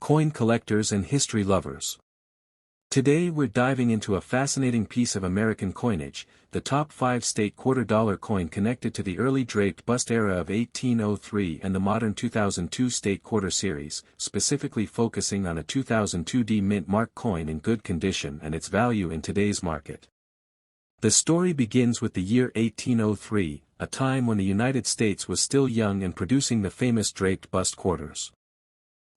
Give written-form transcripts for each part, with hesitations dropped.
Coin collectors and history lovers. Today we're diving into a fascinating piece of American coinage, the top 5 state $quarter coin connected to the early draped bust era of 1803 and the modern 2002 state quarter series, specifically focusing on a 2002 D mint mark coin in good condition and its value in today's market. The story begins with the year 1803, a time when the United States was still young and producing the famous draped bust quarters.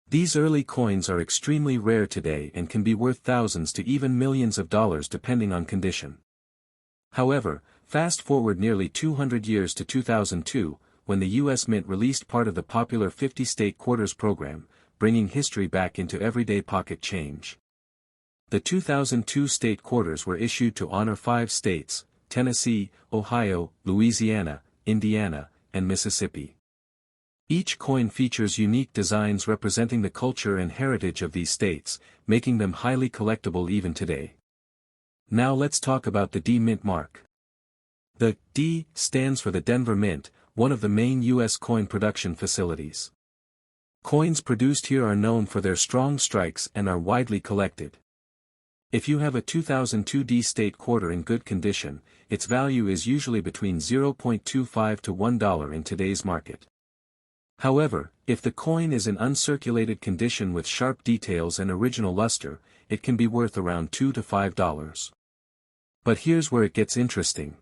These early coins are extremely rare today and can be worth thousands to even millions of dollars depending on condition. However, fast forward nearly 200 years to 2002, when the U.S. Mint released part of the popular 50-state quarters program, bringing history back into everyday pocket change. The 2002 state quarters were issued to honor 5 states: Tennessee, Ohio, Louisiana, Indiana, and Mississippi. Each coin features unique designs representing the culture and heritage of these states, making them highly collectible even today. Now let's talk about the D Mint mark. The D stands for the Denver Mint, one of the main U.S. coin production facilities. Coins produced here are known for their strong strikes and are widely collected. If you have a 2002 D state quarter in good condition, its value is usually between $0.25 to $1 in today's market. However, if the coin is in uncirculated condition with sharp details and original luster, it can be worth around $2 to $5. But here's where it gets interesting.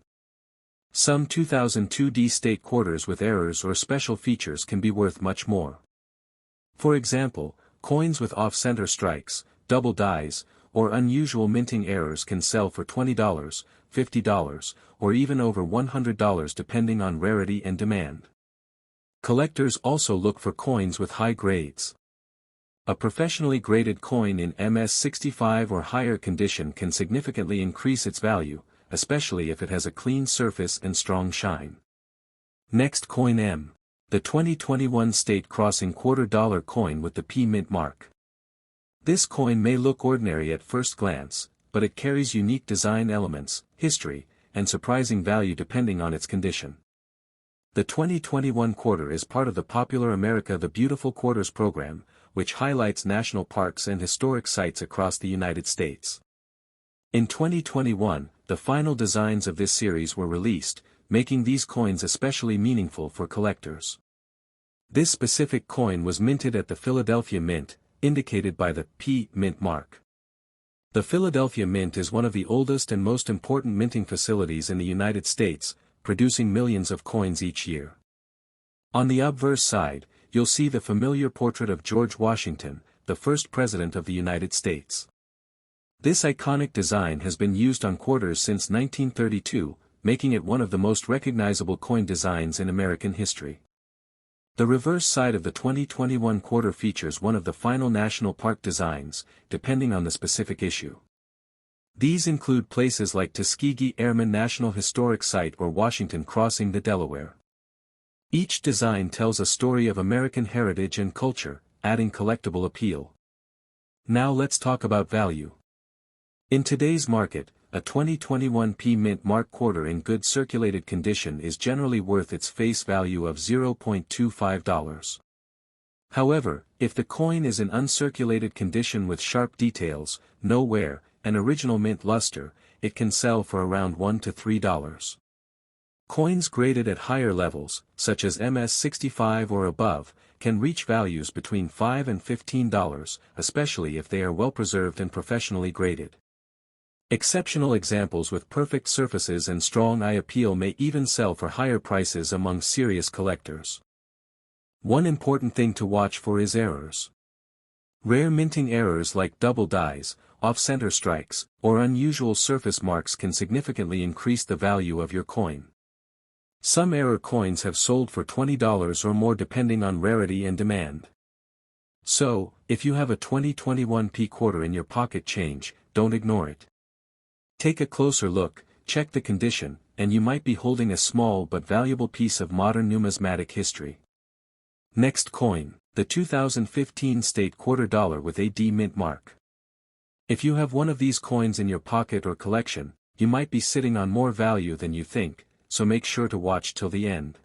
Some 2002 D state quarters with errors or special features can be worth much more. For example, coins with off-center strikes, double dies, or unusual minting errors can sell for $20, $50, or even over $100 depending on rarity and demand. Collectors also look for coins with high grades. A professionally graded coin in MS65 or higher condition can significantly increase its value, especially if it has a clean surface and strong shine. Next, coin M. The 2021 state crossing $quarter coin with the P Mint mark. This coin may look ordinary at first glance, but it carries unique design elements, history, and surprising value depending on its condition. The 2021 quarter is part of the popular America the Beautiful Quarters program, which highlights national parks and historic sites across the United States. In 2021, the final designs of this series were released, making these coins especially meaningful for collectors. This specific coin was minted at the Philadelphia Mint, indicated by the P Mint mark. The Philadelphia Mint is one of the oldest and most important minting facilities in the United States, producing millions of coins each year. On the obverse side, you'll see the familiar portrait of George Washington, the first president of the United States. This iconic design has been used on quarters since 1932, making it one of the most recognizable coin designs in American history. The reverse side of the 2021 quarter features one of the final national park designs, depending on the specific issue. These include places like Tuskegee Airmen National Historic Site or Washington crossing the Delaware. Each design tells a story of American heritage and culture, adding collectible appeal. Now let's talk about value. In today's market, a 2021 P Mint mark quarter in good circulated condition is generally worth its face value of $0.25. However, if the coin is in uncirculated condition with sharp details, no wear, and original mint luster, it can sell for around $1 to $3. Coins graded at higher levels, such as MS65 or above, can reach values between $5 and $15, especially if they are well preserved and professionally graded. Exceptional examples with perfect surfaces and strong eye appeal may even sell for higher prices among serious collectors. One important thing to watch for is errors. Rare minting errors like double dies, off-center strikes, or unusual surface marks can significantly increase the value of your coin. Some error coins have sold for $20 or more depending on rarity and demand. So, if you have a 2021 P quarter in your pocket change, don't ignore it. Take a closer look, check the condition, and you might be holding a small but valuable piece of modern numismatic history. Next coin, the 2015 state $quarter with a D Mint mark. If you have one of these coins in your pocket or collection, you might be sitting on more value than you think, so make sure to watch till the end.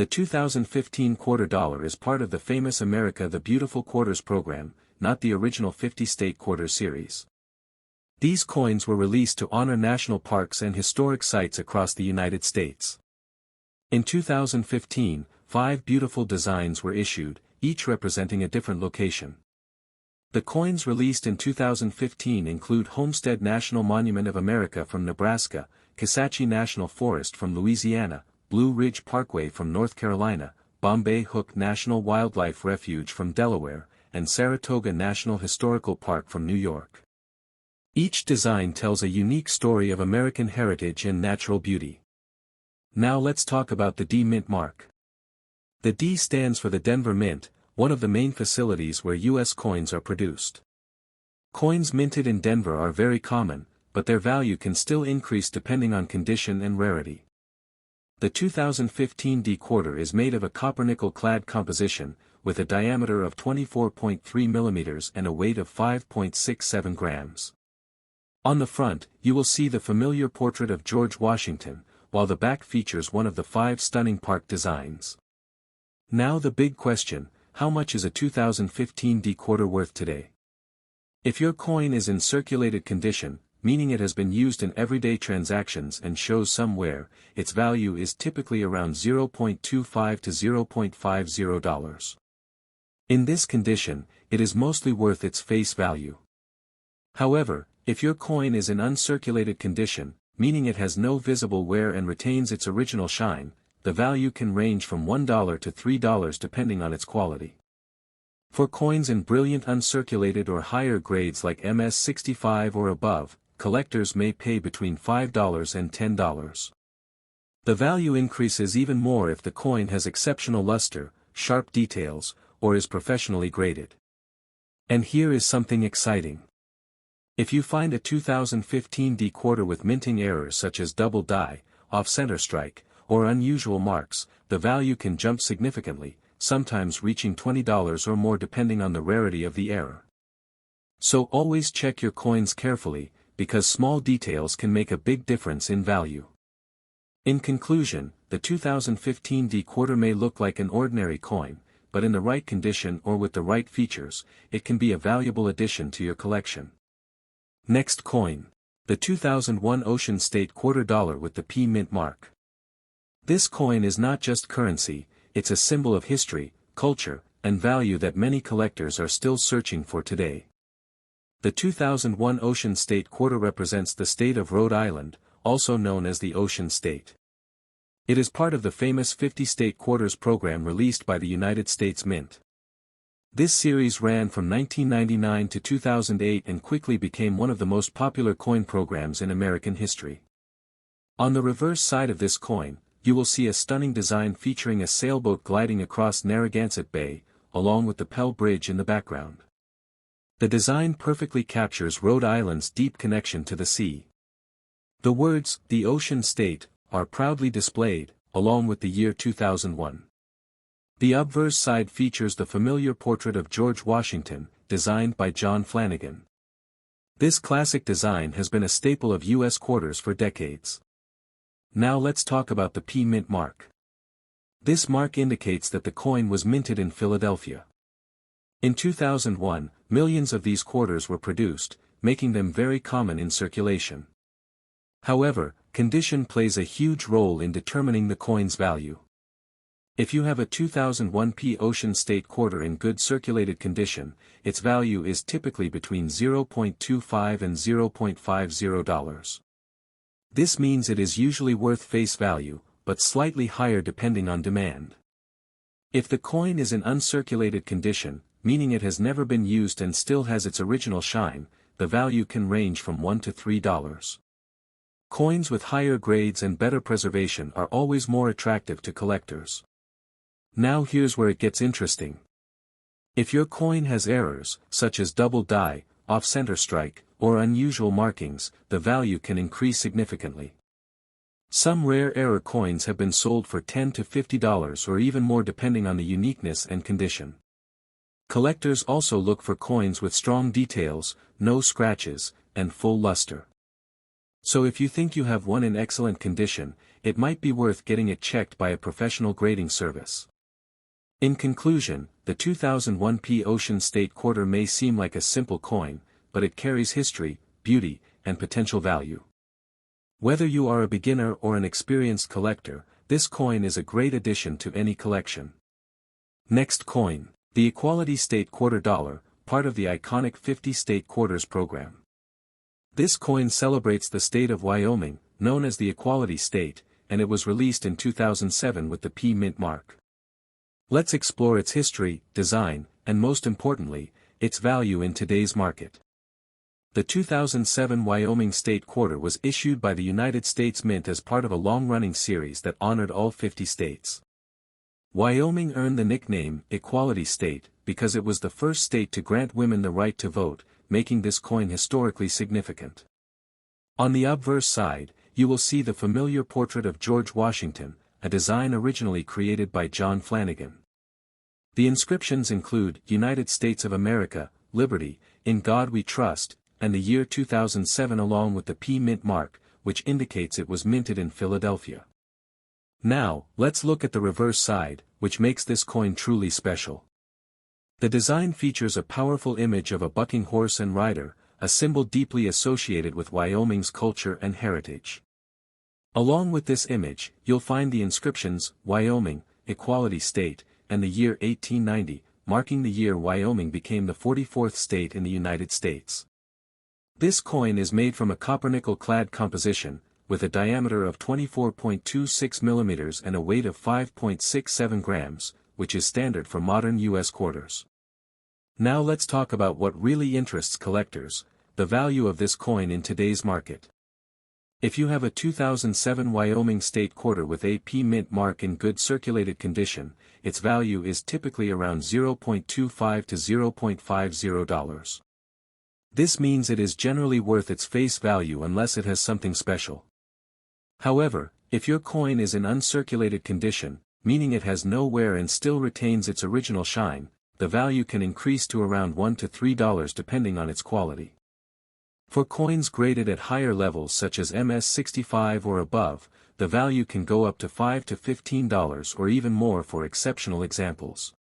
The 2015 quarter dollar is part of the famous America the Beautiful Quarters program, not the original 50-state quarter series. These coins were released to honor national parks and historic sites across the United States. In 2015, 5 beautiful designs were issued, each representing a different location. The coins released in 2015 include Homestead National Monument of America from Nebraska, Kisatchie National Forest from Louisiana, Blue Ridge Parkway from North Carolina, Bombay Hook National Wildlife Refuge from Delaware, and Saratoga National Historical Park from New York. Each design tells a unique story of American heritage and natural beauty. Now let's talk about the D Mint mark. The D stands for the Denver Mint, one of the main facilities where U.S. coins are produced. Coins minted in Denver are very common, but their value can still increase depending on condition and rarity. The 2015 D quarter is made of a copper-nickel-clad composition, with a diameter of 24.3 mm and a weight of 5.67 grams. On the front, you will see the familiar portrait of George Washington, while the back features one of the 5 stunning park designs. Now the big question: how much is a 2015 D quarter worth today? If your coin is in circulated condition, meaning it has been used in everyday transactions and shows some wear, its value is typically around $0.25 to $0.50. In this condition, it is mostly worth its face value. However, if your coin is in uncirculated condition, meaning it has no visible wear and retains its original shine, the value can range from $1 to $3 depending on its quality. For coins in brilliant uncirculated or higher grades like MS-65 or above, collectors may pay between $5 and $10. The value increases even more if the coin has exceptional luster, sharp details, or is professionally graded. And here is something exciting. If you find a 2015 D quarter with minting errors such as double die, off-center strike, or unusual marks, the value can jump significantly, sometimes reaching $20 or more depending on the rarity of the error. So always check your coins carefully, because small details can make a big difference in value. In conclusion, the 2015 D quarter may look like an ordinary coin, but in the right condition or with the right features, it can be a valuable addition to your collection. Next coin. The 2001 Ocean State quarter dollar with the P Mint mark. This coin is not just currency, it's a symbol of history, culture, and value that many collectors are still searching for today. The 2001 Ocean State quarter represents the state of Rhode Island, also known as the Ocean State. It is part of the famous 50-state quarters program released by the United States Mint. This series ran from 1999 to 2008 and quickly became one of the most popular coin programs in American history. On the reverse side of this coin, you will see a stunning design featuring a sailboat gliding across Narragansett Bay, along with the Pell Bridge in the background. The design perfectly captures Rhode Island's deep connection to the sea. The words, "The Ocean State," are proudly displayed, along with the year 2001. The obverse side features the familiar portrait of George Washington, designed by John Flanagan. This classic design has been a staple of U.S. quarters for decades. Now let's talk about the P Mint mark. This mark indicates that the coin was minted in Philadelphia. In 2001, millions of these quarters were produced, making them very common in circulation. However, condition plays a huge role in determining the coin's value. If you have a 2001 P Ocean State quarter in good circulated condition, its value is typically between $0.25 and $0.50. This means it is usually worth face value, but slightly higher depending on demand. If the coin is in uncirculated condition, meaning it has never been used and still has its original shine, the value can range from $1 to $3. Coins with higher grades and better preservation are always more attractive to collectors. Now here's where it gets interesting. If your coin has errors, such as double die, off-center strike, or unusual markings, the value can increase significantly. Some rare error coins have been sold for $10 to $50 or even more depending on the uniqueness and condition. Collectors also look for coins with strong details, no scratches, and full luster. So if you think you have one in excellent condition, it might be worth getting it checked by a professional grading service. In conclusion, the 2001 P Ocean State Quarter may seem like a simple coin, but it carries history, beauty, and potential value. Whether you are a beginner or an experienced collector, this coin is a great addition to any collection. Next coin, the Equality State Quarter Dollar, part of the iconic 50 State Quarters program. This coin celebrates the state of Wyoming, known as the Equality State, and it was released in 2007 with the P Mint mark. Let's explore its history, design, and most importantly, its value in today's market. The 2007 Wyoming State Quarter was issued by the United States Mint as part of a long-running series that honored all 50 states. Wyoming earned the nickname Equality State because it was the first state to grant women the right to vote, making this coin historically significant. On the obverse side, you will see the familiar portrait of George Washington, a design originally created by John Flanagan. The inscriptions include United States of America, Liberty, In God We Trust, and the year 2007 along with the P Mint mark, which indicates it was minted in Philadelphia. Now, let's look at the reverse side, which makes this coin truly special. The design features a powerful image of a bucking horse and rider, a symbol deeply associated with Wyoming's culture and heritage. Along with this image, you'll find the inscriptions, Wyoming, Equality State, and the year 1890, marking the year Wyoming became the 44th state in the United States. This coin is made from a copper-nickel-clad composition, with a diameter of 24.26 mm and a weight of 5.67 grams, which is standard for modern U.S. quarters. Now let's talk about what really interests collectors, the value of this coin in today's market. If you have a 2007 Wyoming State Quarter with a P Mint mark in good circulated condition, its value is typically around $0.25 to $0.50. This means it is generally worth its face value unless it has something special. However, if your coin is in uncirculated condition, meaning it has no wear and still retains its original shine, the value can increase to around $1 to $3 depending on its quality. For coins graded at higher levels such as MS65 or above, the value can go up to $5 to $15 or even more for exceptional examples.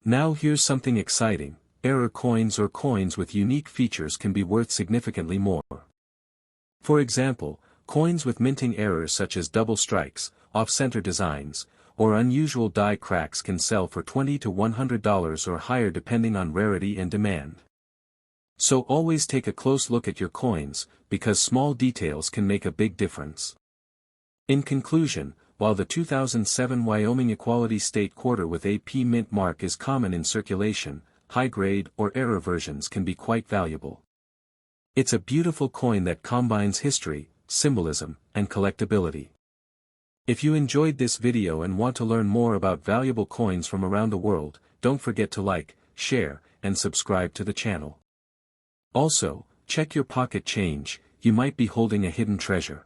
Now here's something exciting, error coins or coins with unique features can be worth significantly more. For example, coins with minting errors such as double strikes, off-center designs, or unusual die cracks can sell for $20 to $100 or higher depending on rarity and demand. So always take a close look at your coins, because small details can make a big difference. In conclusion, while the 2007 Wyoming Equality State Quarter with a P Mint mark is common in circulation, high-grade or error versions can be quite valuable. It's a beautiful coin that combines history, symbolism, and collectability. If you enjoyed this video and want to learn more about valuable coins from around the world, don't forget to like, share, and subscribe to the channel. Also, check your pocket change, you might be holding a hidden treasure.